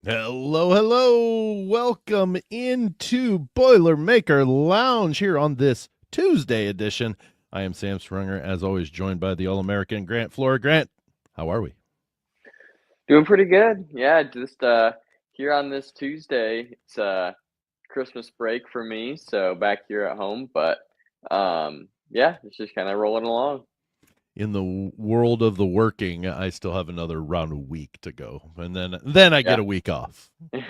Hello, hello. Welcome into Boilermaker Lounge here on this Tuesday edition. I am Sam Sprunger, as always, joined by the All American Grant Flora. Grant, how are we? Doing pretty good. Yeah, just here on this Tuesday. It's Christmas break for me, so back here at home, but yeah, it's just kind of rolling along. In the world of the working, I still have another round a week to go, and then I get Yeah. a week off. Which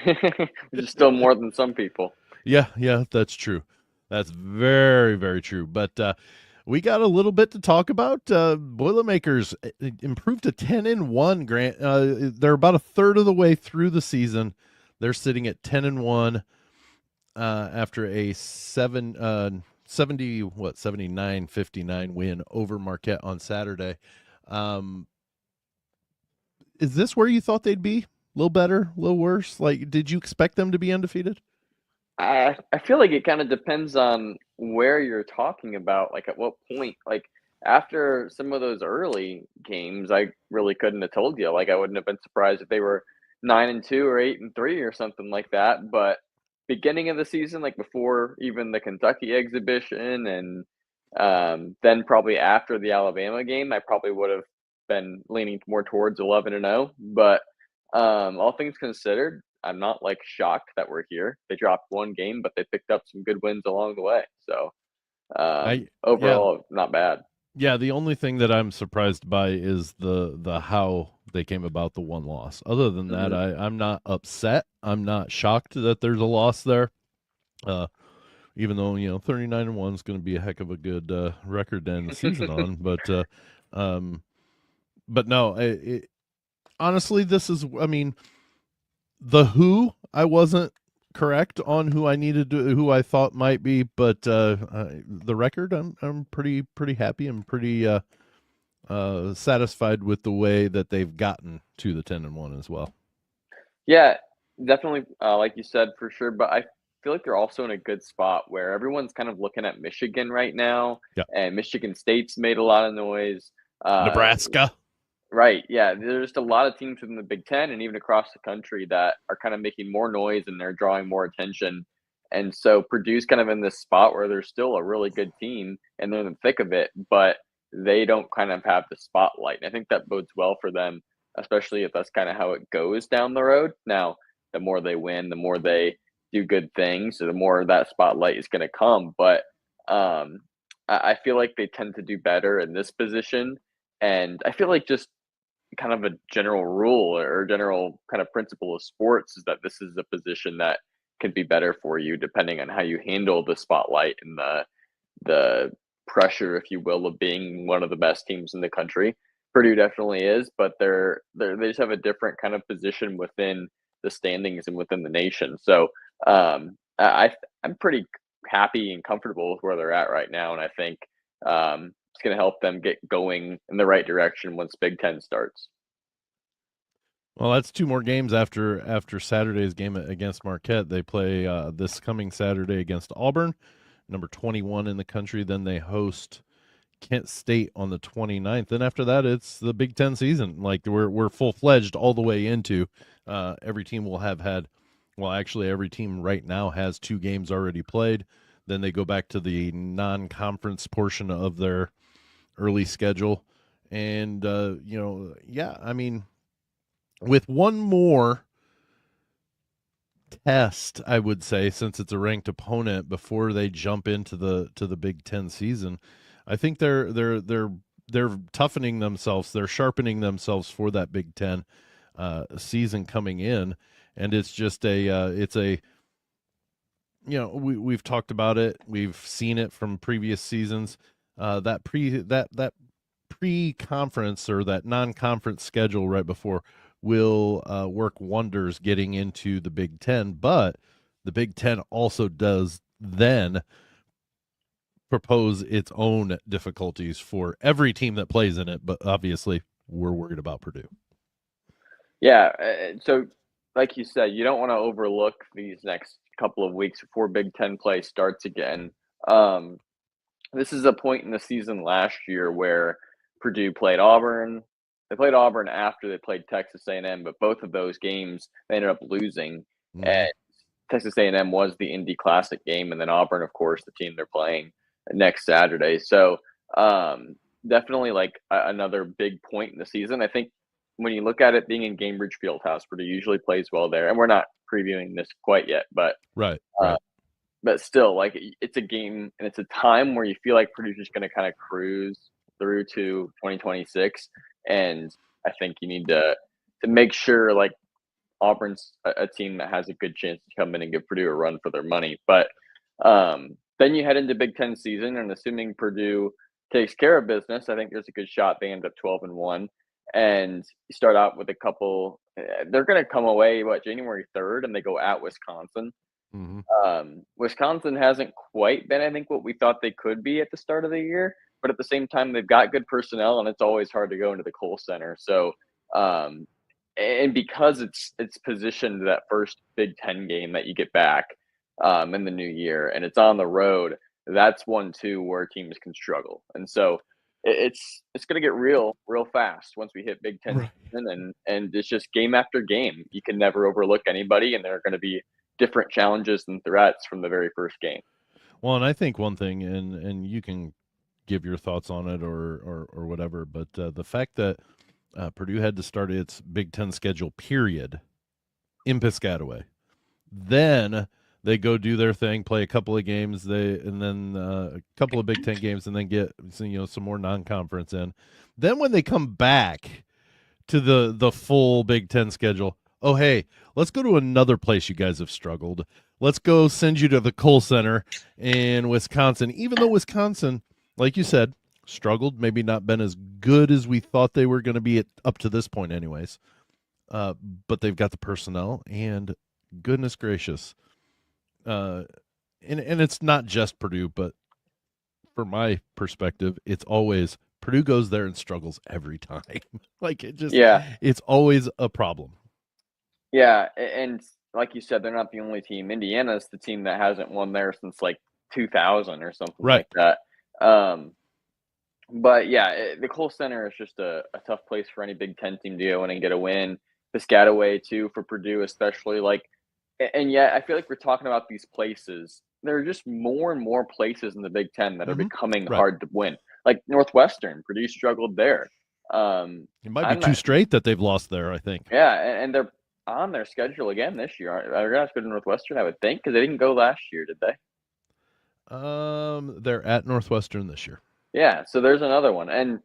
is still more than some people. Yeah, that's true. That's very, very true. But we got a little bit to talk about. Boilermakers improved to 10-1. Grant, they're about a third of the way through the season. They're sitting at 10-1 after a 79-59 win over Marquette on Saturday. Um, is this where you thought they'd be? A little better, a little worse? Like, did you expect them to be undefeated? I feel like it kind of depends on where you're talking about, like at what point. Like after some of those early games, I really couldn't have told you. Like I wouldn't have been surprised if they were 9-2 or 8-3 or something like that. But beginning of the season, like before even the Kentucky exhibition, and then probably after the Alabama game, I probably would have been leaning more towards 11-0. But all things considered, I'm not like shocked that we're here. They dropped one game, but they picked up some good wins along the way. So I yeah, overall, not bad. Yeah, the only thing that I'm surprised by is the how they came about the one loss. Other than that, Hmm. I'm not upset. I'm not shocked that there's a loss there. Uh, Even though 39-1 is going to be a heck of a good record to end the season on, um, but no, honestly, this is. I mean, the who I wasn't correct on who I needed to who I thought might be, but the record I'm pretty happy and pretty satisfied with the way that they've gotten to the 10-1 as well. Yeah, definitely. Like you said, for sure. But I feel like they're also in a good spot where everyone's kind of looking at Michigan right now, Yeah, and Michigan State's made a lot of noise. Uh, Nebraska. Right. Yeah. There's just a lot of teams within the Big Ten and even across the country that are kind of making more noise and they're drawing more attention. And so Purdue's kind of in this spot where they're still a really good team and they're in the thick of it, but they don't kind of have the spotlight. And I think that bodes well for them, especially if that's kind of how it goes down the road. Now, the more they win, the more they do good things, so the more that spotlight is going to come. But I feel like they tend to do better in this position. And I feel like just kind of a general rule or general kind of principle of sports is that this is a position that can be better for you depending on how you handle the spotlight and the pressure, if you will, of being one of the best teams in the country. Purdue definitely is, but they just have a different kind of position within the standings and within the nation. So I'm pretty happy and comfortable with where they're at right now, and I think it's going to help them get going in the right direction once Big Ten starts. Well, that's two more games after Saturday's game against Marquette. They play this coming Saturday against Auburn, number 21 in the country. Then they host Kent State on the 29th. And after that, it's the Big Ten season. Like we're full fledged all the way into. Every team will have had. Well, actually, every team right now has two games already played. Then they go back to the non-conference portion of their early schedule, and yeah. I mean, with one more test, I would say, since it's a ranked opponent before they jump into the Big Ten season, I think they're toughening themselves, they're sharpening themselves for that Big Ten season coming in, and it's just it's a we've talked about it, we've seen it from previous seasons. That pre-conference or that non-conference schedule right before will work wonders getting into the Big Ten. But the Big Ten also does then propose its own difficulties for every team that plays in it. But obviously, we're worried about Purdue. Yeah, so like you said, you don't want to overlook these next couple of weeks before Big Ten play starts again. Um, this is a point in the season last year where Purdue played Auburn. They played Auburn after they played Texas A&M, but both of those games they ended up losing. Mm-hmm. And Texas A&M was the Indy Classic game, and then Auburn, of course, the team they're playing next Saturday. So definitely like another big point in the season. I think when you look at it being in Gainbridge Fieldhouse, Purdue usually plays well there, and we're not previewing this quite yet, Right, uh, right. but still, like it's a game and it's a time where you feel like Purdue's just going to kind of cruise through to 2026, and I think you need to make sure like Auburn's a team that has a good chance to come in and give Purdue a run for their money. But then you head into Big Ten season, and assuming Purdue takes care of business, I think there's a good shot they end up 12-1, and you start out with a couple. They're going to come away January 3rd, and they go at Wisconsin. Mm-hmm. Wisconsin hasn't quite been, I think, what we thought they could be at the start of the year, but at the same time, they've got good personnel, and it's always hard to go into the Kohl Center. So, and because it's positioned to that first Big Ten game that you get back in the new year, and it's on the road, that's one too where teams can struggle, and so it's going to get real fast once we hit Big Ten Right. season, and it's just game after game. You can never overlook anybody, and there are going to be different challenges and threats from the very first game. Well, and I think one thing, and you can give your thoughts on it or whatever, but the fact that Purdue had to start its Big Ten schedule period in Piscataway, then they go do their thing, play a couple of games, and then a couple of Big Ten games, and then get some more non-conference in. Then when they come back to the full Big Ten schedule, oh hey, let's go to another place you guys have struggled. Let's go send you to the Kohl Center in Wisconsin. Even though Wisconsin, like you said, struggled, maybe not been as good as we thought they were going to be up to this point, anyways. But they've got the personnel, and goodness gracious, and it's not just Purdue, but from my perspective, it's always Purdue goes there and struggles every time. Like it's always a problem. Yeah, and like you said, they're not the only team. Indiana's the team that hasn't won there since like 2000 or something Right. like that. But yeah, the Kohl Center is just a tough place for any Big Ten team to go in and get a win. Piscataway too for Purdue, especially and yet I feel like we're talking about these places. There are just more and more places in the Big Ten that are becoming hard to win. Like Northwestern, Purdue struggled there. It might be two straight that they've lost there, I think. Yeah, and they're on their schedule again this year. They're gonna have to go to Northwestern, I would think, because they didn't go last year, did they? They're at Northwestern this year. Yeah, so there's another one, and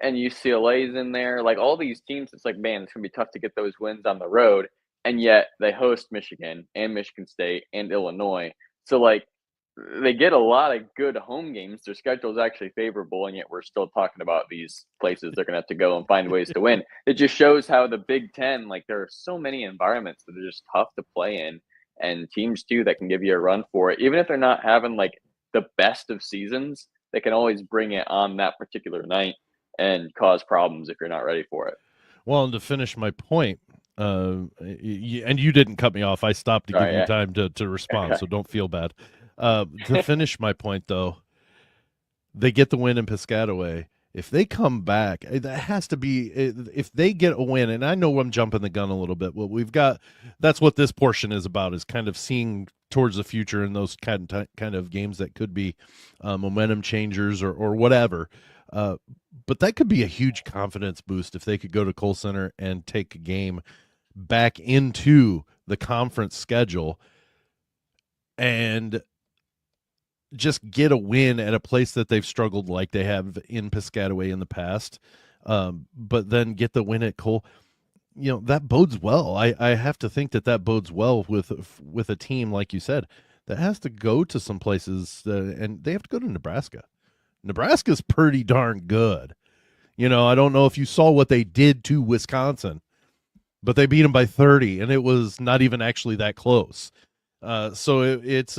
UCLA's in there. Like all these teams, it's like, man, it's gonna be tough to get those wins on the road, and yet they host Michigan and Michigan State and Illinois. So like they get a lot of good home games. Their schedule is actually favorable, and yet we're still talking about these places they're going to have to go and find ways to win. It just shows how the Big Ten, like there are so many environments that are just tough to play in, and teams too that can give you a run for it. Even if they're not having like the best of seasons, they can always bring it on that particular night and cause problems if you're not ready for it. Well, and to finish my point, and you didn't cut me off. I stopped to give you time to respond, okay. So don't feel bad. To finish my point, though, they get the win in Piscataway. If they come back, that has to be, if they get a win, and I know I'm jumping the gun a little bit, but that's what this portion is about, is kind of seeing towards the future in those kind of games that could be momentum changers or whatever. But that could be a huge confidence boost if they could go to Kohl Center and take a game back into the conference schedule and just get a win at a place that they've struggled like they have in Piscataway in the past, but then get the win at Kohl. That bodes well. I have to think that bodes well with a team, like you said, that has to go to some places, and they have to go to Nebraska. Nebraska's pretty darn good. I don't know if you saw what they did to Wisconsin, but they beat them by 30, and it was not even actually that close. So it's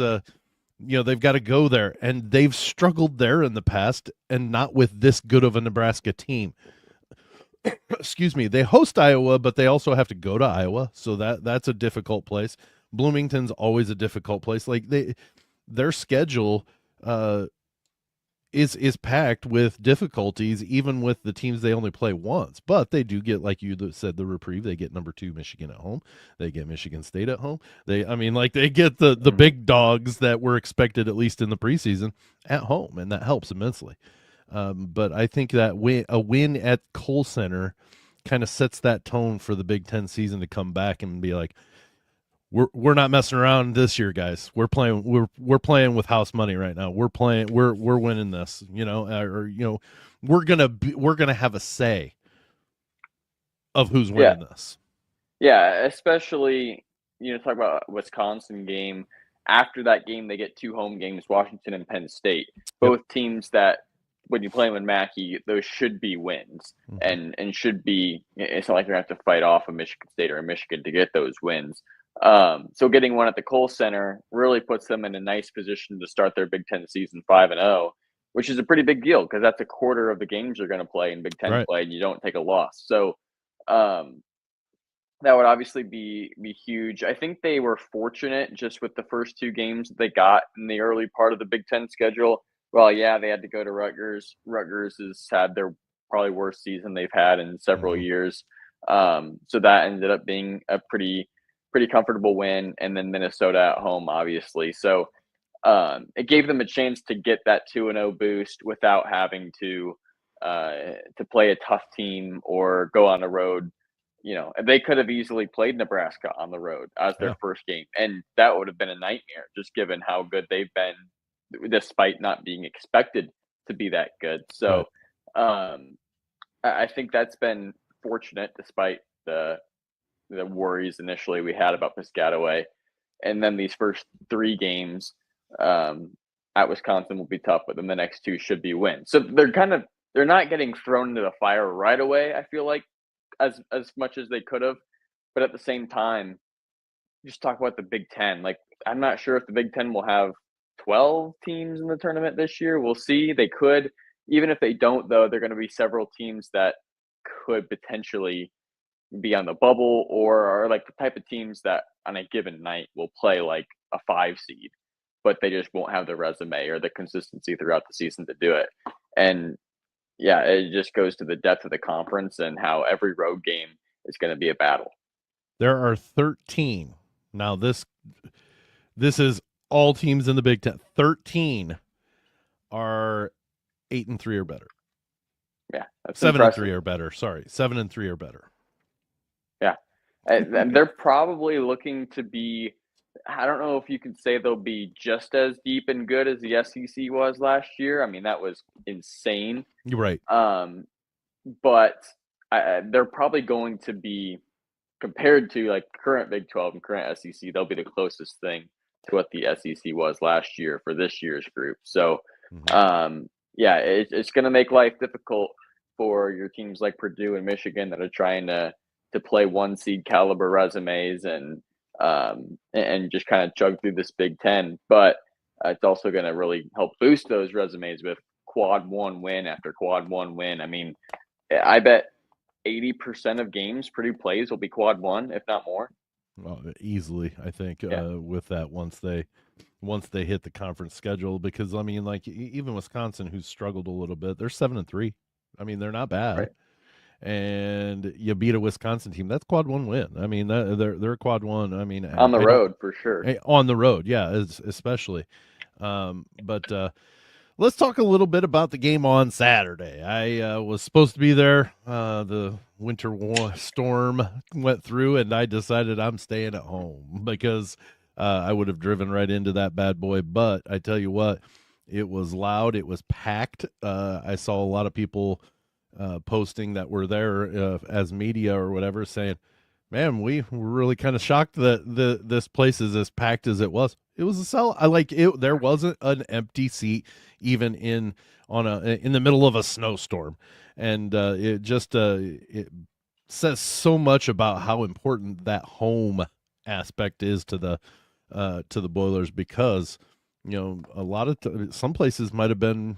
they've got to go there, and they've struggled there in the past, and not with this good of a Nebraska team. Excuse me. They host Iowa, but they also have to go to Iowa, so that's a difficult place. Bloomington's always a difficult place. Like their schedule is packed with difficulties, even with the teams they only play once. But they do get, like you said, the reprieve. They get number 2 Michigan at home. They get Michigan State at home. They get the big dogs that were expected, at least in the preseason, at home, and that helps immensely. But I think that a win at Kohl Center kind of sets that tone for the Big Ten season to come back and be like, we're not messing around this year, guys. We're playing with house money right now. We're winning this, we're gonna have a say of who's winning this. Yeah, especially talk about Wisconsin game. After that game, they get 2 home games, Washington and Penn State. Both teams that, when you play them in Mackey, those should be wins, and should be. It's not like you're going to have to fight off a Michigan State or a Michigan to get those wins. So getting one at the Kohl Center really puts them in a nice position to start their Big Ten season 5-0, which is a pretty big deal because that's a quarter of the games you're going to play in Big Ten play, and you don't take a loss. So that would obviously be huge. I think they were fortunate just with the first 2 games that they got in the early part of the Big Ten schedule. Well, yeah, they had to go to Rutgers. Rutgers has had their probably worst season they've had in several years. So that ended up being a pretty comfortable win, and then Minnesota at home, obviously. So it gave them a chance to get that 2-0 boost without having to play a tough team or go on the road. They could have easily played Nebraska on the road as their first game, and that would have been a nightmare, just given how good they've been, despite not being expected to be that good. So I think that's been fortunate, despite the worries initially we had about Piscataway. And then these first 3 games at Wisconsin will be tough, but then the next 2 should be wins. So they're not getting thrown into the fire right away, I feel like, as much as they could have. But at the same time, just talk about the Big Ten. Like, I'm not sure if the Big Ten will have 12 teams in the tournament this year. We'll see. They could. Even if they don't, though, there are going to be several teams that could potentially be on the bubble, or are like the type of teams that on a given night will play like a 5 seed, but they just won't have the resume or the consistency throughout the season to do it. And yeah, it just goes to the depth of the conference and how every road game is going to be a battle. There are 13. Now this is all teams in the Big Ten. 13 are 8-3 or better. Yeah, that's 7-3 or better. Sorry, 7-3 or better. Yeah, and they're probably looking to be. I don't know if you can say they'll be just as deep and good as the SEC was last year. I mean, that was insane. You're right. But they're probably going to be, compared to like current Big 12 and current SEC, they'll be the closest thing to what the SEC was last year for this year's group. So, yeah, it's going to make life difficult for your teams like Purdue and Michigan that are trying to play 1 seed caliber resumes and just kind of chug through this Big Ten. But it's also going to really help boost those resumes with quad 1 win after quad 1 win. I mean, I bet 80% of games Purdue plays will be quad 1, if not more. Well, easily, I think, with that once they hit the conference schedule, because I mean, like even Wisconsin, who's struggled a little bit, they're 7-3. I mean, they're not bad. Right. And you beat a Wisconsin team, that's quad 1 win. I mean, they're quad 1. I mean, on the road for sure. On the road, yeah, especially. But let's talk a little bit about the game on Saturday. I was supposed to be there. The winter storm went through, and I decided I'm staying at home because I would have driven right into that bad boy. But I tell you what, it was loud. It was packed. I saw a lot of people posting that were there as media or whatever, saying, man, we were really kind of shocked that this place is as packed as it was. It was a sell. I like it. There wasn't an empty seat even in the middle of a snowstorm. And it just it says so much about how important that home aspect is to the Boilers, because a lot of some places might have been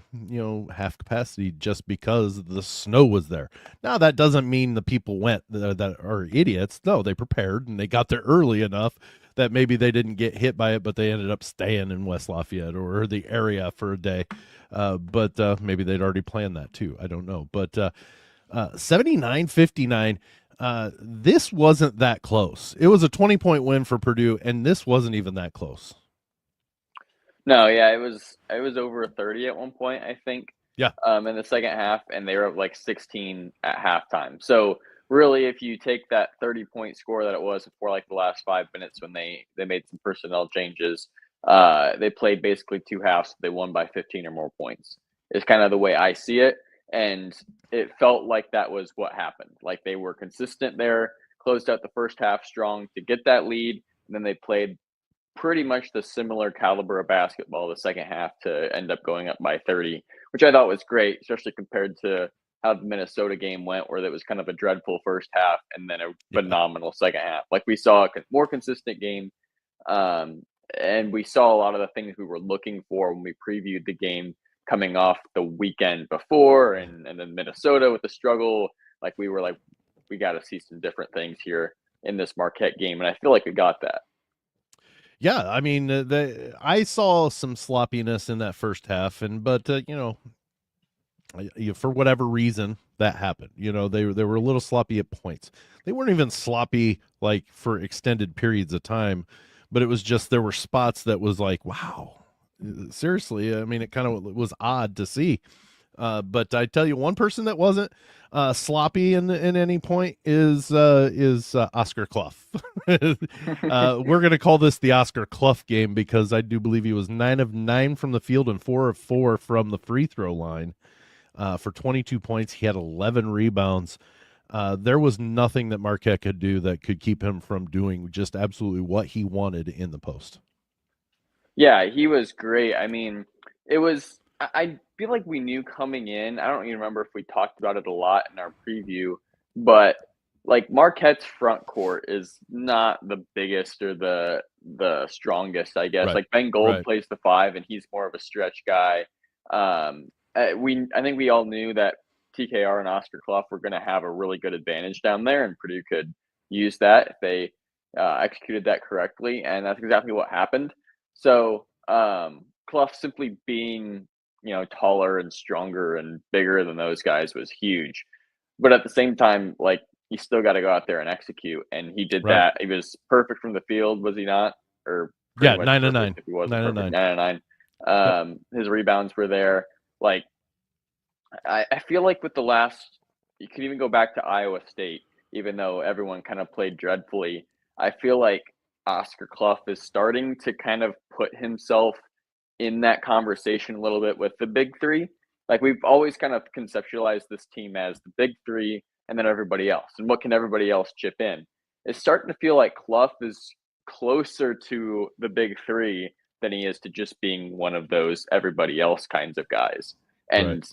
half capacity just because the snow was there. Now that doesn't mean the people went that are idiots. No, they prepared and they got there early enough that maybe they didn't get hit by it, but they ended up staying in West Lafayette or the area for a day. But maybe they'd already planned that too. I don't know. But 79-59. This wasn't that close. It was a 20-point win for Purdue, and this wasn't even that close. No, yeah, it was over 30 at one point, I think. Yeah. In the second half, and they were up like 16 at halftime. So really, if you take that 30-point score that it was before like the last 5 minutes when they made some personnel changes, they played basically two halves. They won by 15 or more points. Is kind of the way I see it, and it felt like that was what happened. Like they were consistent there, closed out the first half strong to get that lead, and then they played pretty much the similar caliber of basketball the second half to end up going up by 30, which I thought was great, especially compared to how the Minnesota game went, where it was kind of a dreadful first half and then a phenomenal second half. Like we saw a more consistent game, and we saw a lot of the things we were looking for when we previewed the game coming off the weekend before, and then Minnesota with the struggle. Like we were like, we got to see some different things here in this Marquette game, and I feel like we got that. Yeah, I mean, I saw some sloppiness in that first half, but for whatever reason that happened. They were a little sloppy at points. They weren't even sloppy like for extended periods of time, but it was just there were spots that was like, wow, seriously. I mean, it kind of was odd to see. But I tell you, one person that wasn't sloppy in any point is Oscar Cluff. We're going to call this the Oscar Cluff game because I do believe he was 9 of 9 from the field and 4 of 4 from the free throw line for 22 points. He had 11 rebounds. There was nothing that Marquette could do that could keep him from doing just absolutely what he wanted in the post. Yeah, he was great. I mean, it was, I feel like we knew coming in. I don't even remember if we talked about it a lot in our preview, but like Marquette's front court is not the biggest or the strongest, I guess. Right. Like Ben Gold Right. plays the 5 and he's more of a stretch guy. I think we all knew that TKR and Oscar Cluff were going to have a really good advantage down there, and Purdue could use that if they executed that correctly, and that's exactly what happened. So Cluff simply being taller and stronger and bigger than those guys was huge, but at the same time, like you still got to go out there and execute, and he did Right. that. He was perfect from the field, was he not? Or pretty Yeah, much 9 of perfect 9. if he wasn't 9 of perfect. 9. 9 Yep. of 9. His rebounds were there. Like I feel like with the last, you can even go back to Iowa State, even though everyone kind of played dreadfully. I feel like Oscar Cluff is starting to kind of put himself in that conversation a little bit with the big three. Like we've always kind of conceptualized this team as the big three and then everybody else. And what can everybody else chip in? It's starting to feel like Cluff is closer to the big three than he is to just being one of those everybody else kinds of guys. Right. And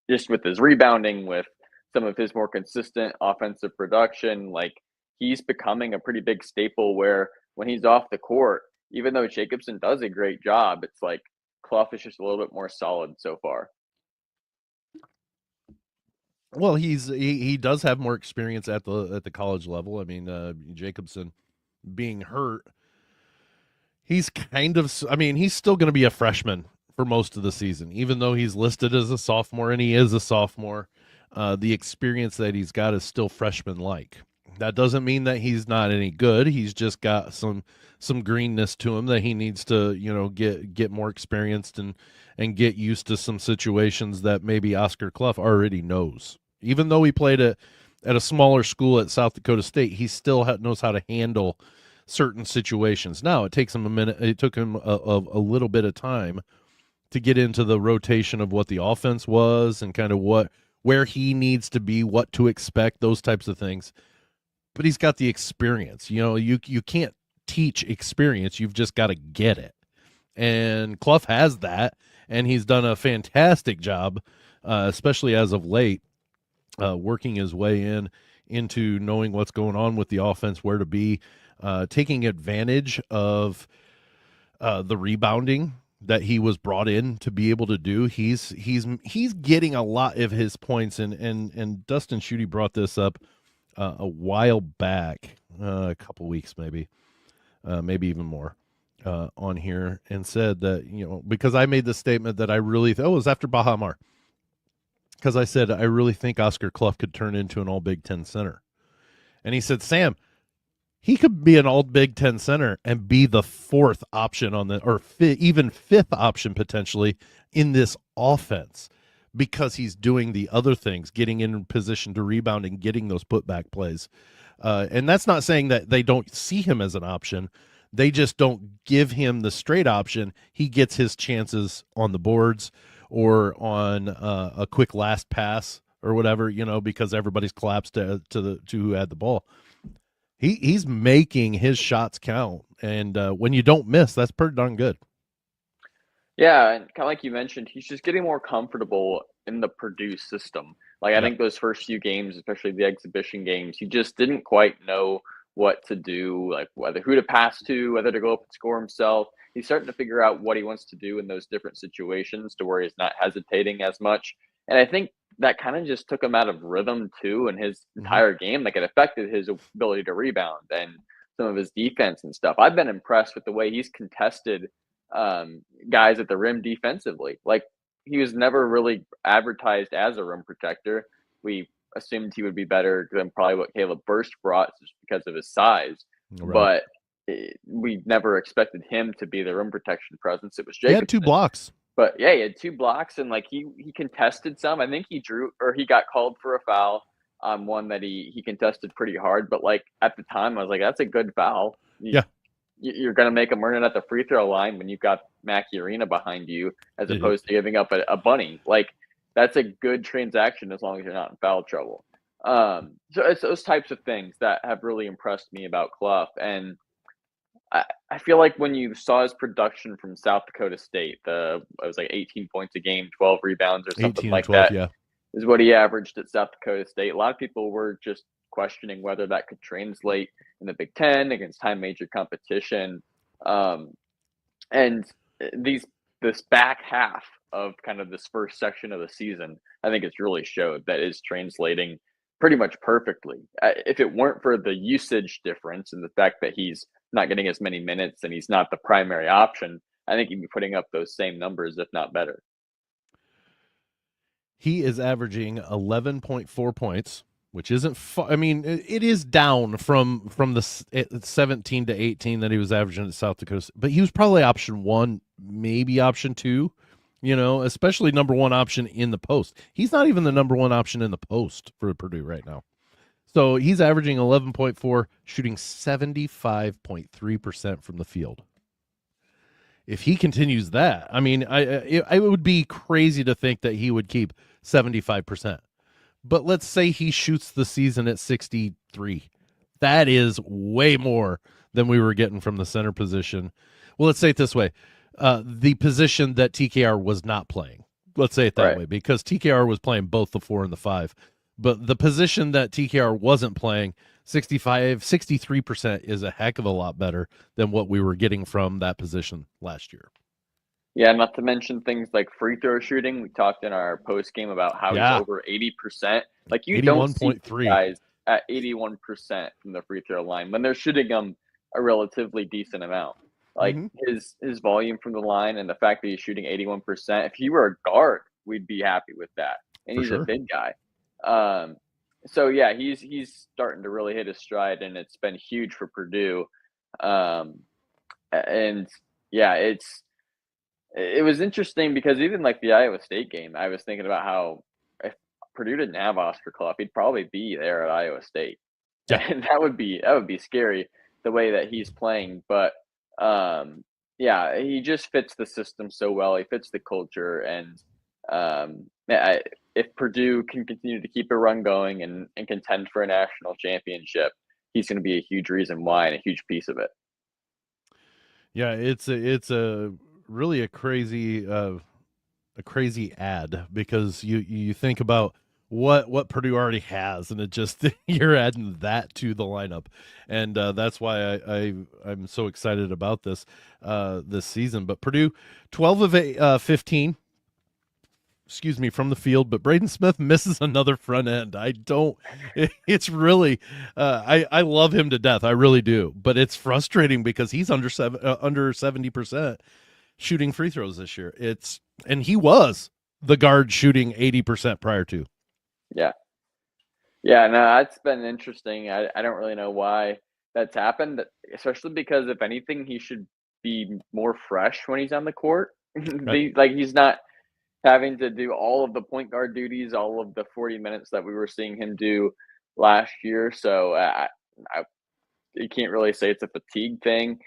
just with his rebounding, with some of his more consistent offensive production, like he's becoming a pretty big staple where when he's off the court, even though Jacobson does a great job, it's like Cluff is just a little bit more solid so far. Well, he does have more experience at the college level. I mean, Jacobson being hurt, he's kind of. I mean, he's still going to be a freshman for most of the season, even though he's listed as a sophomore and he is a sophomore. The experience that he's got is still freshman like. That doesn't mean that he's not any good. He's just got some greenness to him that he needs to get more experienced and get used to some situations that maybe Oscar Cluff already knows. Even though he played at a smaller school at South Dakota State, he still knows how to handle certain situations. Now it takes him a minute. It took him a little bit of time to get into the rotation of what the offense was and kind of where he needs to be, what to expect, those types of things. But he's got the experience. You can't teach experience. You've just got to get it. And Cluff has that, and he's done a fantastic job, especially as of late, working his way into knowing what's going on with the offense, where to be, taking advantage of the rebounding that he was brought in to be able to do. He's getting a lot of his points, and Dustin Schutte brought this up a while back, a couple weeks maybe. maybe even more, on here, and said that, because I made the statement that I really it was after Bahamar, because I said I really think Oscar Cluff could turn into an All Big Ten center, and he said, Sam, he could be an All Big Ten center and be the fourth option or even fifth option potentially in this offense, because he's doing the other things, getting in position to rebound and getting those putback plays. And that's not saying that they don't see him as an option. They just don't give him the straight option. He gets his chances on the boards or on a quick last pass or whatever, because everybody's collapsed to who had the ball. He's making his shots count, and when you don't miss, that's pretty darn good. Yeah, and kind of like you mentioned, he's just getting more comfortable in the Purdue system. Like I think those first few games, especially the exhibition games, he just didn't quite know what to do, like who to pass to, whether to go up and score himself. He's starting to figure out what he wants to do in those different situations to where he's not hesitating as much. And I think that kind of just took him out of rhythm too in his entire game. Like it affected his ability to rebound and some of his defense and stuff. I've been impressed with the way he's contested guys at the rim defensively. Like he was never really advertised as a rim protector. We assumed he would be better than probably what Caleb Burst brought just because of his size. Right. But we never expected him to be the rim protection presence. It was Jacobson. He had 2 blocks. But yeah, he had 2 blocks, and like he contested some. I think he got called for a foul on one that he contested pretty hard. But like at the time, I was like, that's a good foul. You're going to make him earn it at the free throw line when you've got Mackie Arena behind you, as opposed to giving up a bunny. Like that's a good transaction as long as you're not in foul trouble. So it's those types of things that have really impressed me about Cluff. And I feel like when you saw his production from South Dakota State, it was like 18 points a game, 12 rebounds or something like 12, that, is what he averaged at South Dakota State. A lot of people were just questioning whether that could translate in the Big Ten against high major competition. And this back half of kind of this first section of the season, I think it's really showed that is translating pretty much perfectly. If it weren't for the usage difference and the fact that he's not getting as many minutes and he's not the primary option, I think he'd be putting up those same numbers, if not better. He is averaging 11.4 points, which isn't I mean, it is down from the 17 to 18 that he was averaging at South Dakota, but he was probably option 1, maybe option 2, especially number 1 option in the post. He's not even the number 1 option in the post for Purdue right now. So he's averaging 11.4, shooting 75.3% from the field. If he continues that, I mean, it would be crazy to think that he would keep 75%. But let's say he shoots the season at 63. That is way more than we were getting from the center position. Well, let's say it this way. The position that TKR was not playing. Let's say it that way, because TKR was playing both the 4 and the 5. But the position that TKR wasn't playing, 63% is a heck of a lot better than what we were getting from that position last year. Yeah, not to mention things like free throw shooting. We talked in our post game about how he's over 80%. Like you don't see guys at 81% from the free throw line when they're shooting them a relatively decent amount. Like his volume from the line and the fact that he's shooting 81%. If he were a guard, we'd be happy with that. And he's a big guy. So yeah, he's starting to really hit his stride, and it's been huge for Purdue. And yeah, it was interesting because even like the Iowa State game, I was thinking about how if Purdue didn't have Oscar Cluff, he'd probably be there at Iowa State. Yeah. And that would be scary the way that he's playing. But yeah, he just fits the system so well. He fits the culture, and if Purdue can continue to keep a run going and contend for a national championship, he's going to be a huge reason why and a huge piece of it. Yeah, it's a really a crazy ad, because you think about what Purdue already has, and it just you're adding that to the lineup, and that's why I'm so excited about this season. But Purdue, 12 of 15 from the field, but Braden Smith misses another front end. It's really, I love him to death. I really do. But it's frustrating because he's under 70% shooting free throws this year. And he was the guard shooting 80% prior to. Yeah. Yeah, no, that's been interesting. I don't really know why that's happened, especially because if anything, he should be more fresh when he's on the court. Right. He's not having to do all of the point guard duties, all of the 40 minutes that we were seeing him do last year. So you can't really say it's a fatigue thing.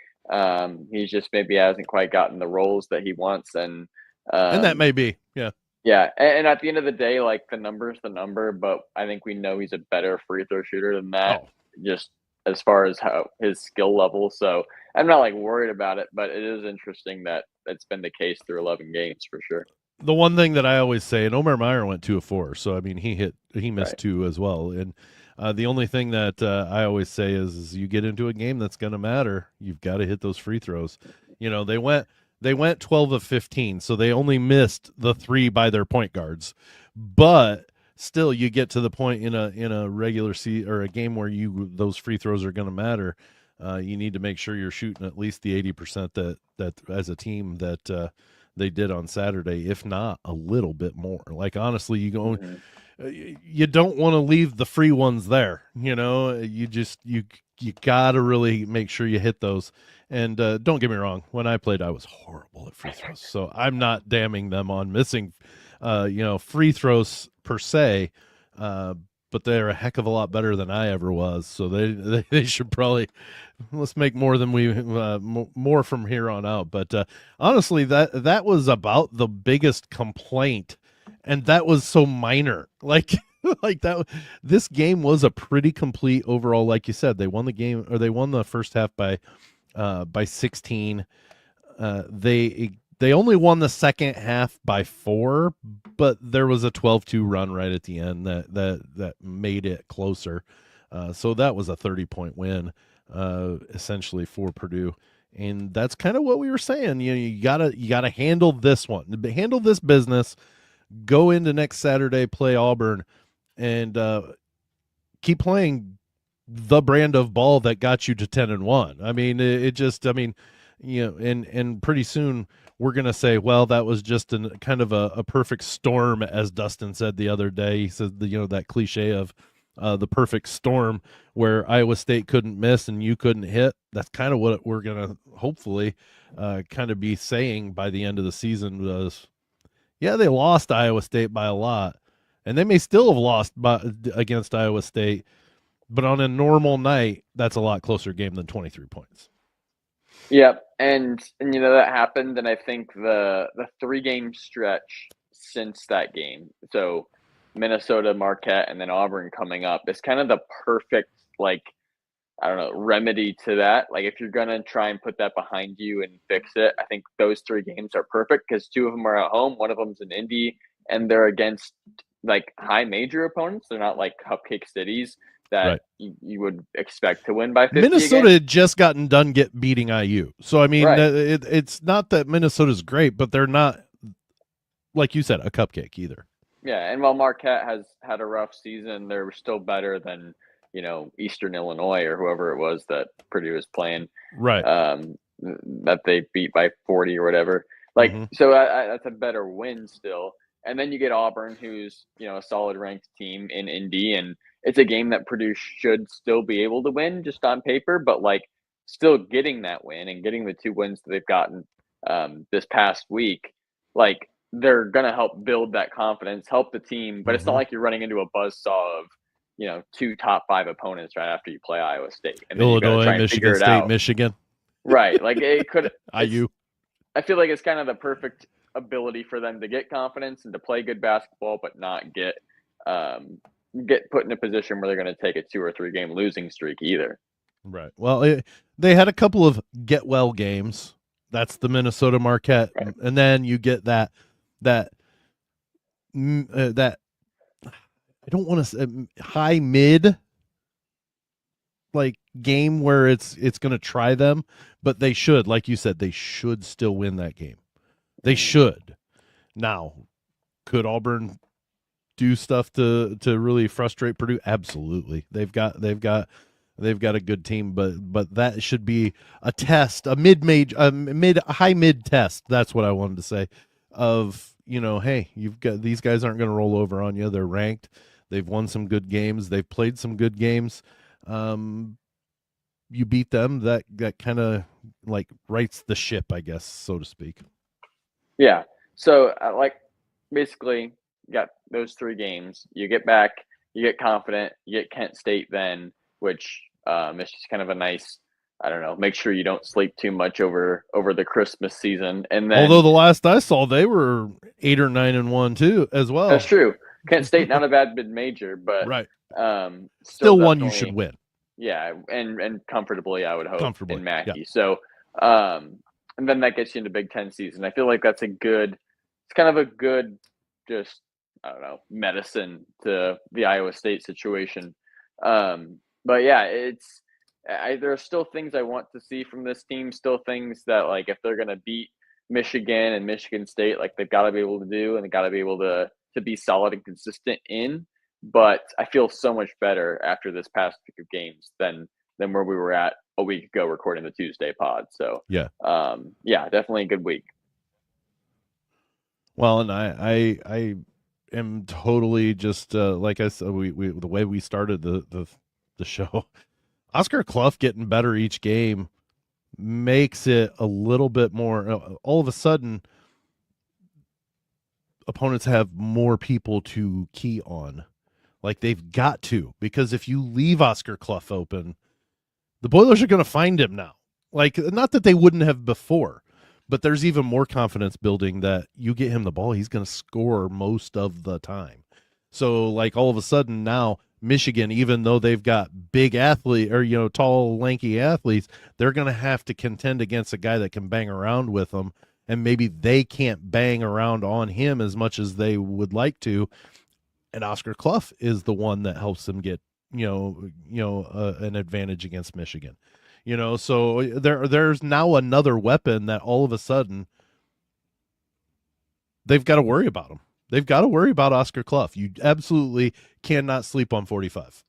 He's just maybe hasn't quite gotten the roles that he wants, and That um, may be. Yeah. yeah. And at the end of the day, like the number's the number, but I think we know he's a better free throw shooter than that, Oh, just as far as how his skill level. So I'm not like worried about it, but it is interesting that it's been the case through 11 games for sure. the one thing that I always say, and Omar Meyer went 2 of 4, so I mean he missed Right. 2 as well. And the only thing that I always say is you get into a game that's going to matter, you've got to hit those free throws. You know, they went 12 of 15, so they only missed the 3 by their point guards. But still, you get to the point in a regular or a game where those free throws are going to matter. You need to make sure you're shooting at least the 80% that as a team that they did on Saturday, if not a little bit more. Like honestly, Mm-hmm. you don't want to leave the free ones there. You know, you got to really make sure you hit those. And don't get me wrong, when I played, I was horrible at free throws, so I'm not damning them on missing, free throws per se. Uh, but they're a heck of a lot better than I ever was. So they should probably let's make more than we more from here on out. But honestly, that was about the biggest complaint, and that was so minor. Like like that. This game was a pretty complete overall. Like you said, they won the game, or they won the first half by 16. They only won the second half by 4, but there was a 12-2 run right at the end that made it closer. So that was a 30-point win, essentially for Purdue, and that's kind of what we were saying. You gotta handle this one, handle this business, go into next Saturday, play Auburn, and keep playing the brand of ball that got you to 10-1. I mean, it just, I mean, and pretty soon we're gonna say, well, that was just kind of a perfect storm, as Dustin said the other day. He said, that cliche of the perfect storm, where Iowa State couldn't miss and you couldn't hit. That's kind of what we're gonna hopefully kind of be saying by the end of the season. Was, yeah, they lost Iowa State by a lot, and they may still have lost against Iowa State, but on a normal night, that's a lot closer game than 23 points. Yep, and that happened, and I think the 3-game stretch since that game, so Minnesota, Marquette, and then Auburn coming up is kind of the perfect, like, I don't know, remedy to that. Like, if you're gonna try and put that behind you and fix it, I think those 3 games are perfect because 2 of them are at home, one of them's in Indy, and they're against, like, high major opponents. They're not like cupcake cities that Right. you would expect to win by 50 Minnesota again. had just gotten done beating IU. So, I mean, Right. it's not that Minnesota's great, but they're not, like you said, a cupcake either. Yeah, and while Marquette has had a rough season, they're still better than, Eastern Illinois or whoever it was that Purdue is playing, Right. that they beat by 40 or whatever. Like, Mm-hmm. so that's a better win still. And then you get Auburn, who's, a solid ranked team in Indy, and it's a game that Purdue should still be able to win just on paper, but like still getting that win and getting the 2 wins that they've gotten this past week, like they're gonna help build that confidence, help the team, but it's not Mm-hmm. like you're running into a buzzsaw of 2 top 5 opponents right after you play Iowa State, and then you got to Illinois, try and Michigan figure it State, out. Michigan, Right? Like it could. It's. IU. I feel like it's kind of the perfect ability for them to get confidence and to play good basketball, but not um, get put in a position where they're going to take a 2 or 3 game losing streak either. Right. Well, they had a couple of get well games. That's the Minnesota Marquette, Right. and then you get that that I don't want to say high mid like game where it's going to try them, but they should, like you said, they should still win that game. They should. Now, Could Auburn do stuff to really frustrate Purdue? Absolutely. They've got a good team, but that should be a test, a high mid test. That's what I wanted to say. Of hey, you've got these guys aren't going to roll over on you. They're ranked. They've won some good games. They've played some good games. You beat them. That kind of like rights the ship, I guess, so to speak. Yeah. So, basically, you got those 3 games. You get back, you get confident, you get Kent State then, which is just kind of a nice, I don't know, make sure you don't sleep too much over the Christmas season. And Although then the last I saw, they were 8 or 9-1 too, as that's well. true. Kent State, not a bad mid-major, but Right. still Still one you should definitely, win yeah, and comfortably, I would hope, comfortably. in Yeah. Mackey. So, and then that gets you into Big Ten season. I feel like it's kind of a good, just, I don't know, medicine to the Iowa State situation. But yeah, there are still things I want to see from this team. Still things that, like, if they're gonna beat Michigan and Michigan State, like, they've got to be able to do, and they got to be able to be solid and consistent in. But I feel so much better after this past week of games than where we were at a week ago recording the Tuesday pod. So Yeah. yeah, definitely a good week. Well, and I am totally just like I said, we the way we started the show, Oscar Cluff getting better each game makes it a little bit more. All of a sudden, opponents have more people to key on. Like they've got to, because if you leave Oscar Cluff open, the Boilers are going to find him now. Like, not that they wouldn't have before, but there's even more confidence building that you get him the ball, he's going to score most of the time. So, like, all of a sudden now, Michigan, even though they've got big athlete or tall, lanky athletes, they're going to have to contend against a guy that can bang around with them, and maybe they can't bang around on him as much as they would like to. And Oscar Cluff is the one that helps them get an advantage against Michigan. So there's now another weapon that all of a sudden they've got to worry about him. They've got to worry about Oscar Cluff. You absolutely cannot sleep on 45.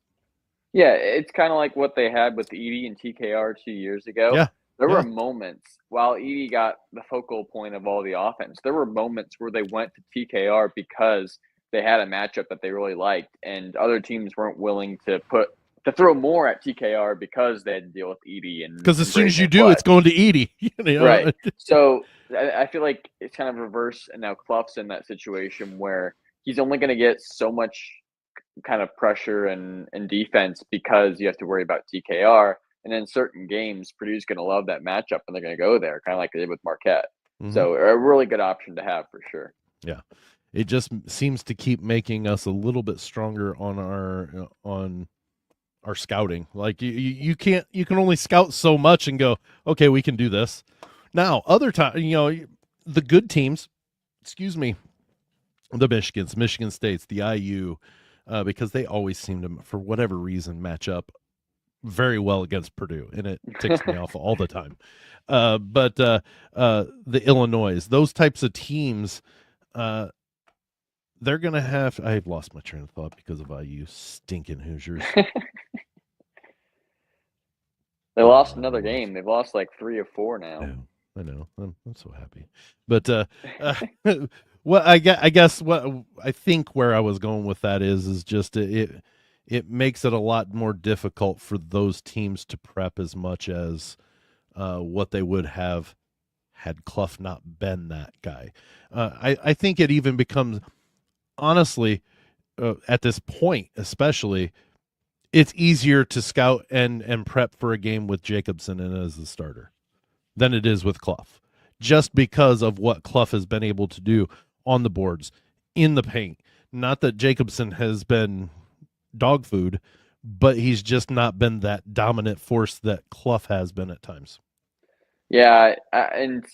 Yeah, it's kind of like what they had with Edie and TKR 2 years ago. Yeah, There were yeah, moments while Edie got the focal point of all the offense. There were moments where they went to TKR because they had a matchup that they really liked, and other teams weren't willing to throw more at TKR because they had to deal with Edie because as and soon as Braden you and do, Fletch. it's going to Edie. Right. So I feel like it's kind of reverse, and now Clough's in that situation where he's only going to get so much kind of pressure and defense because you have to worry about TKR. And in certain games, Purdue's going to love that matchup and they're going to go there, kind of like they did with Marquette. Mm-hmm. So a really good option to have for sure. Yeah, it just seems to keep making us a little bit stronger on our scouting. Like you can't, you can only scout so much and go, okay, we can do this. Now, other time, the good teams, excuse me, the Michigans, Michigan States, the IU, because they always seem to, for whatever reason, match up very well against Purdue, and it ticks me off all the time. But the Illinois, those types of teams, they're gonna have. I've lost my train of thought because of IU stinking Hoosiers. They lost another game. They've lost like 3 or 4 now. I know. I'm so happy. But well, I guess what I think where I was going with that is just it makes it a lot more difficult for those teams to prep as much as what they would have had Cluff not been that guy. I think it even becomes, honestly, at this point especially, it's easier to scout and prep for a game with Jacobson in as the starter than it is with Cluff, just because of what Cluff has been able to do on the boards, in the paint. Not that Jacobson has been dog food, but he's just not been that dominant force that Cluff has been at times. Yeah, and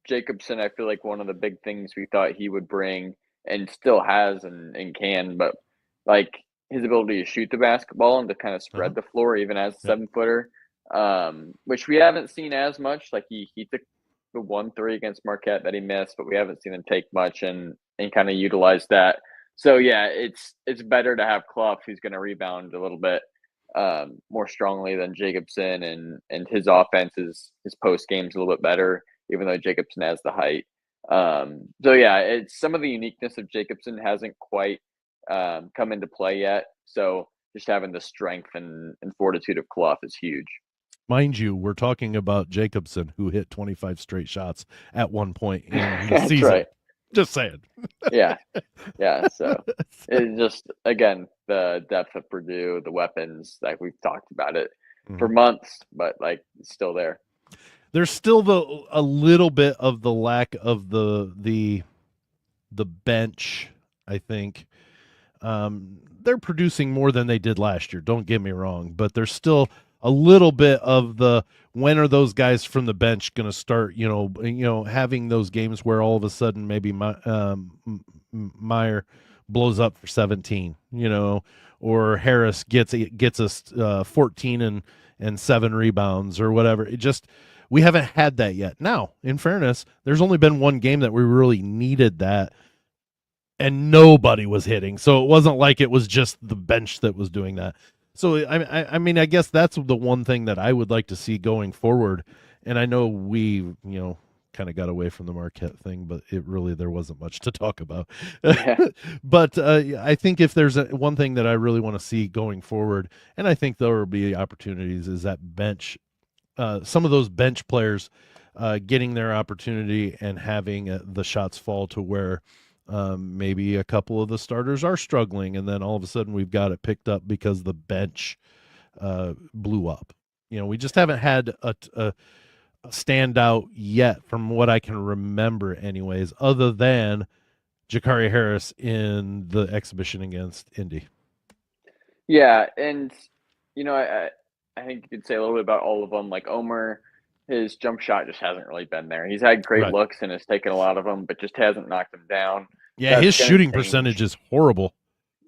Jacobson, I feel like one of the big things we thought he would bring and still has and can, but like his ability to shoot the basketball and to kind of spread the floor even as a 7-footer, which we haven't seen as much. Like he took the 1-3 against Marquette that he missed, but we haven't seen him take much. And and kind of utilize that. So yeah, it's better to have Cluff, who's going to rebound a little bit more strongly than Jacobson, and his offense is his post game's a little bit better, even though Jacobson has the height. So yeah, it's some of the uniqueness of Jacobson hasn't quite come into play yet. So just having the strength and fortitude of Cluff is huge. Mind you, we're talking about Jacobson, who hit 25 straight shots at one point in the That's season. right. Just saying. Yeah. Yeah. So it's just, again, the depth of Purdue, the weapons, like we've talked about it for Mhm. months, but like it's still there. There's still a little bit of the lack of the bench, I think. They're producing more than they did last year. Don't get me wrong, but there's still a little bit of the when are those guys from the bench going to start? Having those games where all of a sudden maybe Meyer blows up for 17, or Harris gets us 14 and 7 rebounds or whatever. It just we haven't had that yet. Now, in fairness, there's only been one game that we really needed that and nobody was hitting. So it wasn't like it was just the bench that was doing that. So I mean, I guess that's the one thing that I would like to see going forward. And I know we, kind of got away from the Marquette thing, but there wasn't much to talk about. Yeah. But I think if there's one thing that I really want to see going forward, and I think there will be opportunities, is that bench, some of those bench players getting their opportunity and having the shots fall to where maybe a couple of the starters are struggling, and then all of a sudden we've got it picked up because the bench blew up. We just haven't had a standout yet, from what I can remember, anyways, other than Jakari Harris in the exhibition against Indy. Yeah. And, I think you could say a little bit about all of them. Like Omer, his jump shot just hasn't really been there. He's had great Right. looks and has taken a lot of them, but just hasn't knocked them down. Yeah, That's his going to shooting percentage change. is horrible.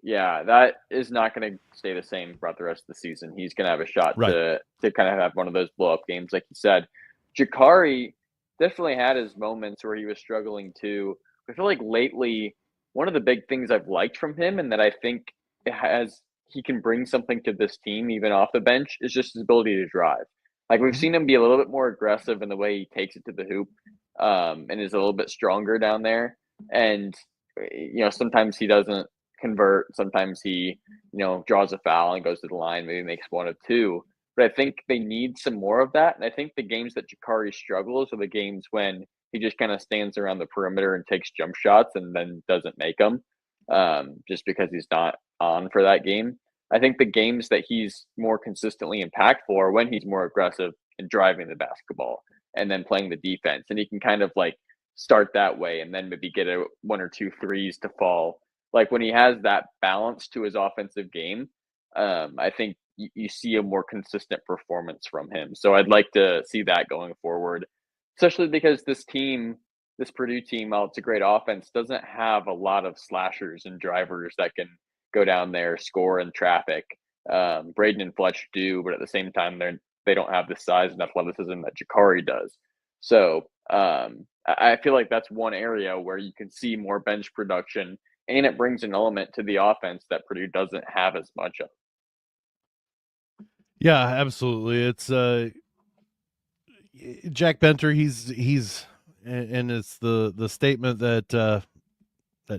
Yeah, that is not going to stay the same throughout the rest of the season. He's going to have a shot Right. to kind of have one of those blow up games, like you said. Jakari definitely had his moments where he was struggling too. I feel like lately, one of the big things I've liked from him, and that I think has he can bring something to this team even off the bench, is just his ability to drive. Like we've Mhm. seen him be a little bit more aggressive in the way he takes it to the hoop, and is a little bit stronger down there. And sometimes he doesn't convert. Sometimes he, draws a foul and goes to the line, maybe makes one of two. But I think they need some more of that. And I think the games that Jakari struggles are the games when he just kind of stands around the perimeter and takes jump shots and then doesn't make them, just because he's not on for that game. I think the games that he's more consistently impactful are when he's more aggressive and driving the basketball and then playing the defense. And he can kind of like start that way and then maybe get a one or two threes to fall. Like when he has that balance to his offensive game, I think you see a more consistent performance from him. So I'd like to see that going forward, especially because this Purdue team, while it's a great offense, doesn't have a lot of slashers and drivers that can go down there, score in traffic. Braden and Fletch do, but at the same time, they don't have the size and athleticism that Jakari does. So I feel like that's one area where you can see more bench production, and it brings an element to the offense that Purdue doesn't have as much of. Yeah, absolutely. It's Jack Benter. He's and it's the statement that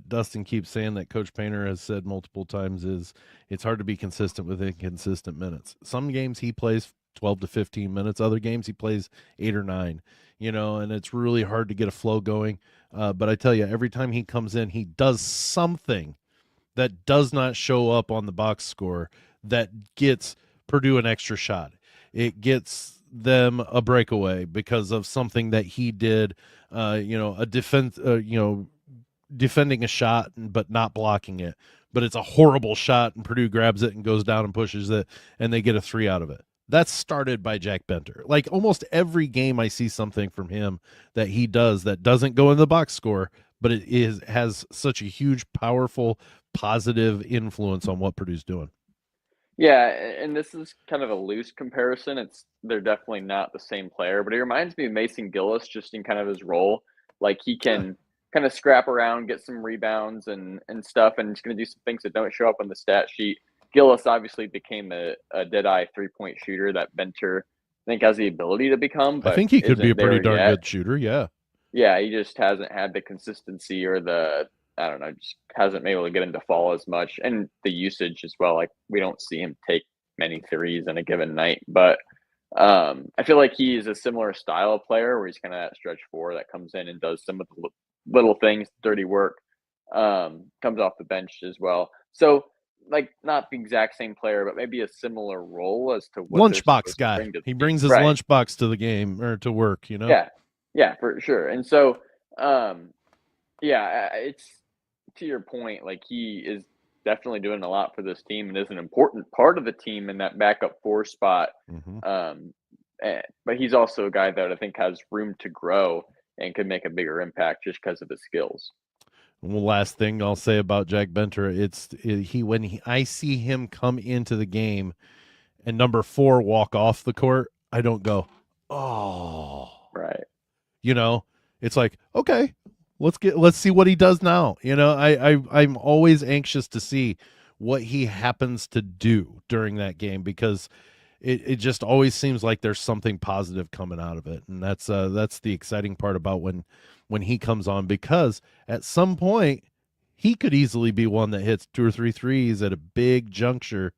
Dustin keeps saying, that Coach Painter has said multiple times, is it's hard to be consistent with inconsistent minutes. Some games he plays 12 to 15 minutes, other games he plays 8 or 9, and it's really hard to get a flow going. But I tell you, every time he comes in, he does something that does not show up on the box score that gets Purdue an extra shot. It gets them a breakaway because of something that he did, a defense, defending a shot but not blocking it. But it's a horrible shot, and Purdue grabs it and goes down and pushes it, and they get a 3 out of it. That's started by Jack Benter. Like almost every game, I see something from him that he does that doesn't go in the box score, but has such a huge, powerful, positive influence on what Purdue's doing. Yeah, and this is kind of a loose comparison. They're definitely not the same player, but he reminds me of Mason Gillis just in kind of his role. Like he Yeah. can kind of scrap around, get some rebounds and stuff, and he's going to do some things that don't show up on the stat sheet. Gillis obviously became a dead-eye three-point shooter that Benter, I think, has the ability to become, I but think he could be a isn't pretty there darn yet. good shooter. Yeah. Yeah, he just hasn't had the consistency or I don't know, just hasn't been able to get him to fall as much, and the usage as well. Like, we don't see him take many threes in a given night, but I feel like he's a similar style of player where he's kind of that stretch four that comes in and does some of the little things, dirty work, comes off the bench as well. So, like, not the exact same player, but maybe a similar role as to what they're Lunchbox supposed to guy. bring to He the team. brings his Right. lunchbox to the game or to work, Yeah. Yeah, for sure. And so, um, yeah, it's to your point, like, he is definitely doing a lot for this team and is an important part of the team in that backup four spot. Mm-hmm. But he's also a guy that I think has room to grow and could make a bigger impact just because of his skills. Well, last thing I'll say about Jack Benter, I see him come into the game and number 4 walk off the court, I don't go, oh, Right. It's like, okay, let's see what he does now. I'm always anxious to see what he happens to do during that game because it just always seems like there's something positive coming out of it, and that's the exciting part about when he comes on, because at some point he could easily be one that hits 2 or 3 threes at a big junction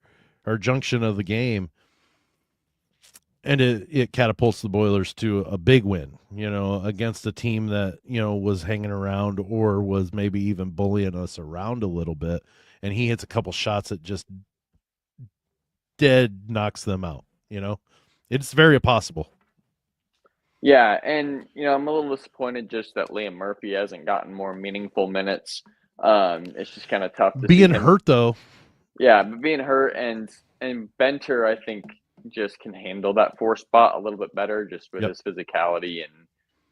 of the game, and it catapults the Boilers to a big win, against a team that, was hanging around or was maybe even bullying us around a little bit, and he hits a couple shots that just dead knocks them out. It's very possible. Yeah, and I'm a little disappointed just that Liam Murphy hasn't gotten more meaningful minutes. It's just kind of tough to see Being him. hurt though. Yeah, but being hurt and Benter, I think, just can handle that 4 spot a little bit better just with his physicality and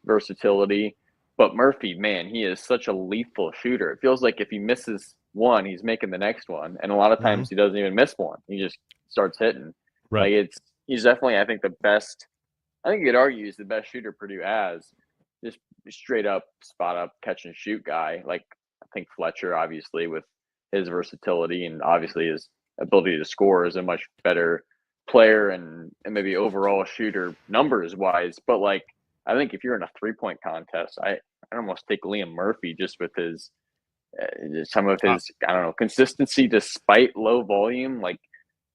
versatility. But Murphy, man, he is such a lethal shooter. It feels like if he misses one, he's making the next one, and a lot of times he doesn't even miss one. He just starts hitting. Right. Like, he's definitely, I think, the best. I think you could argue he's the best shooter Purdue has. Just straight up spot up catch and shoot guy. Like, I think Fletcher, obviously, with his versatility and obviously his ability to score, is a much better player and maybe overall shooter numbers wise. But, like, I think if you're in a 3-point contest, I almost take Liam Murphy just with his some of his I don't know, consistency despite low volume. Like,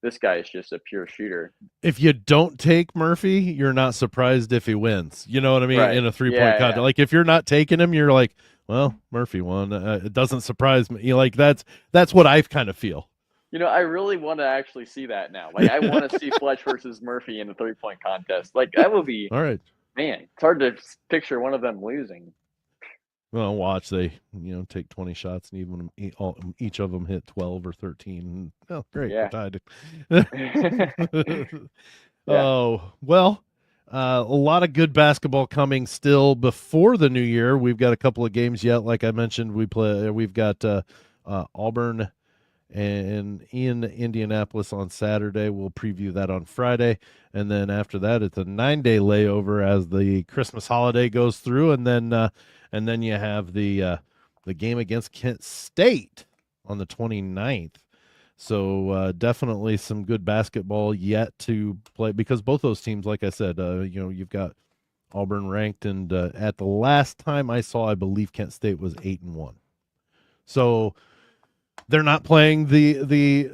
this guy is just a pure shooter. If you don't take Murphy, you're not surprised if he wins. You know what I mean? Right. In a 3-point contest, like if you're not taking him, you're like, well, Murphy won. It doesn't surprise me. Like that's what I kind of feel. I really want to actually see that now. Like, I want to see Fletch versus Murphy in a 3-point contest. Like, that would be all right. Man, it's hard to picture one of them losing. Well, watch they take 20 shots and even each of them hit 12 or 13. Oh, great, Yeah. we're tied. Oh well, a lot of good basketball coming still before the new year. We've got a couple of games yet. Like I mentioned, we've got Auburn and in Indianapolis on Saturday. We'll preview that on Friday, and then after that, it's a 9-day layover as the Christmas holiday goes through, and then you have the game against Kent State on the 29th. So definitely some good basketball yet to play, because both those teams, like I said, you've got Auburn ranked, and at the last time I saw, I believe Kent State was 8-1. So they're not playing the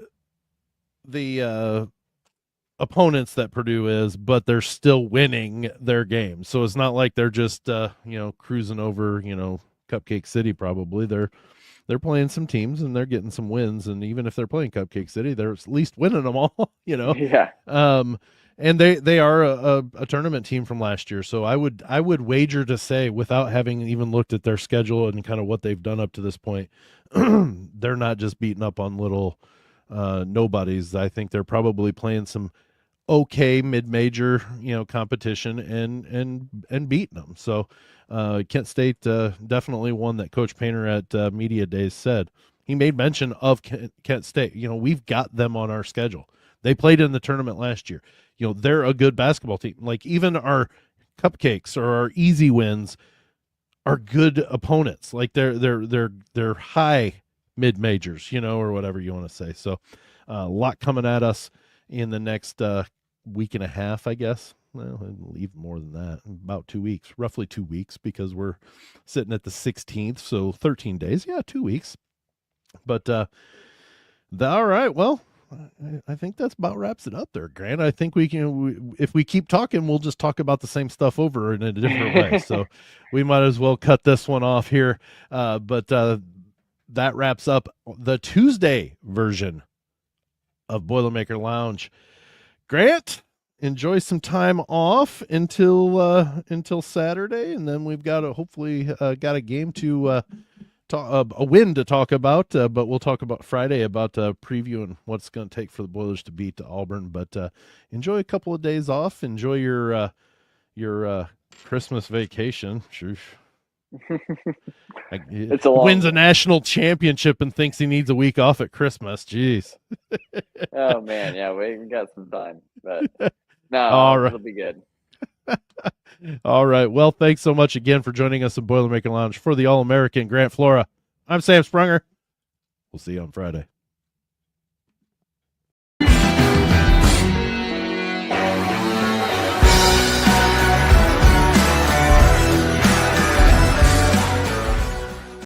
opponents that Purdue is, but they're still winning their games. So it's not like they're just cruising over Cupcake City. Probably they're playing some teams and they're getting some wins, and even if they're playing Cupcake City, they're at least winning them all. Yeah. And they are a tournament team from last year, so I would wager to say, without having even looked at their schedule and kind of what they've done up to this point, they're not just beating up on little nobodies. I think they're probably playing some okay mid-major competition and beating them. So Kent State definitely one that Coach Painter at Media Days said. He made mention of Kent State. We've got them on our schedule. They played in the tournament last year. They're a good basketball team. Like, even our cupcakes or our easy wins are good opponents. Like they're high mid majors, or whatever you want to say. So a lot coming at us in the next week and a half, I guess. Well, even more than that, about 2 weeks, roughly 2 weeks, because we're sitting at the 16th, so 13 days. Yeah, 2 weeks. But all right, well, I think that's about wraps it up there, Grant. I think if we keep talking, we'll just talk about the same stuff over in a different way. So we might as well cut this one off here. But that wraps up the Tuesday version of Boilermaker Lounge. Grant, enjoy some time off until Saturday, and then we've got hopefully got a game to a win to talk about, but we'll talk about Friday about previewing what it's going to take for the Boilers to beat Auburn. But enjoy a couple of days off. Enjoy your Christmas vacation. Sure. It's a long wins a one. national championship and thinks he needs a week off at Christmas. Jeez. Oh man, yeah, we got some time, but no, All right. it'll be good. All right. Well, thanks so much again for joining us at Boilermaker Lounge. For the All-American Grant Flora, I'm Sam Sprunger. We'll see you on Friday.